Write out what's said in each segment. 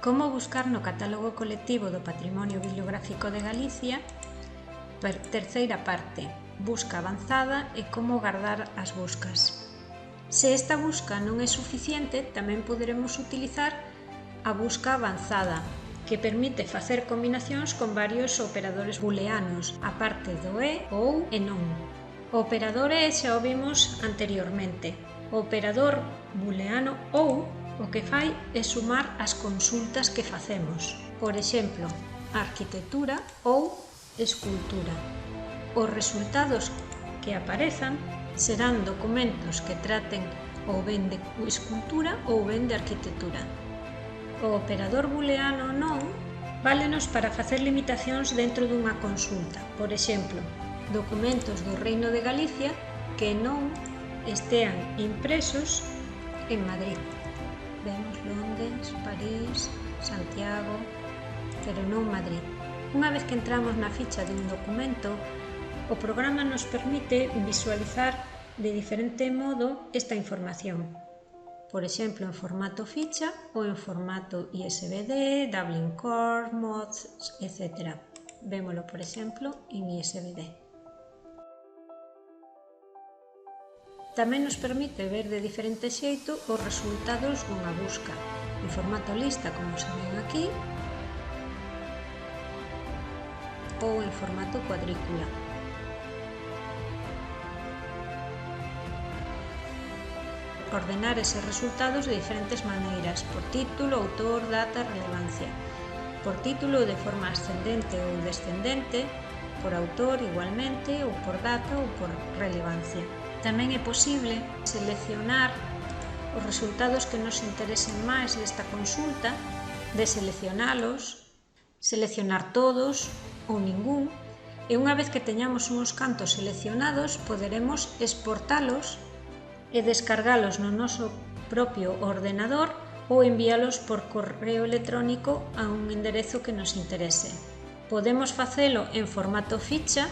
Como buscar no catálogo colectivo do Patrimonio Bibliográfico de Galicia, terceira parte, busca avanzada e como guardar as buscas. Se esta busca non é suficiente, tamén poderemos utilizar a busca avanzada, que permite facer combinacións con varios operadores booleanos, aparte do e, ou e non. O operador e xa o vimos anteriormente. O operador booleano ou o que fai é sumar as consultas que facemos. Por exemplo, arquitectura ou escultura. Os resultados que aparezan serán documentos que traten ou ben de escultura ou ben de arquitectura. O operador booleano non válenos para facer limitacións dentro dunha consulta. Por exemplo, documentos do Reino de Galicia que non estean impresos en Madrid. Vemos Londres, París, Santiago, pero non Madrid. Unha vez que entramos na ficha dun documento, o programa nos permite visualizar de diferente modo esta información. Por exemplo, en formato ficha ou en formato ISBN, Dublin Core, MODS, etc. Vémolo, por exemplo, en ISBN. Tamén nos permite ver de diferente xeito os resultados dunha busca, en formato lista, como se ven aquí, ou en formato cuadrícula. Ordenar eses resultados de diferentes maneiras, por título, autor, data, relevancia. Por título de forma ascendente ou descendente, por autor igualmente, ou por data ou por relevancia. Tamén é posible seleccionar os resultados que nos interesen máis desta consulta, deseleccionalos, seleccionar todos ou ningún, e unha vez que teñamos uns cantos seleccionados, poderemos exportalos e descargalos no noso propio ordenador ou enviálos por correo electrónico a un enderezo que nos interese. Podemos facelo en formato ficha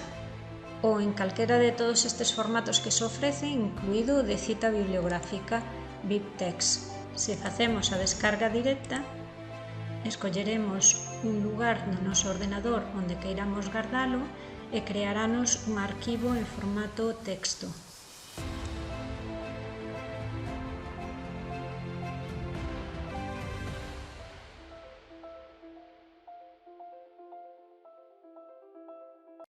ou en calquera de todos estes formatos que se ofrecen, incluído o de cita bibliográfica BibTeX. Se facemos a descarga directa, escolleremos un lugar no noso ordenador onde queiramos guardalo e crearános un arquivo en formato texto.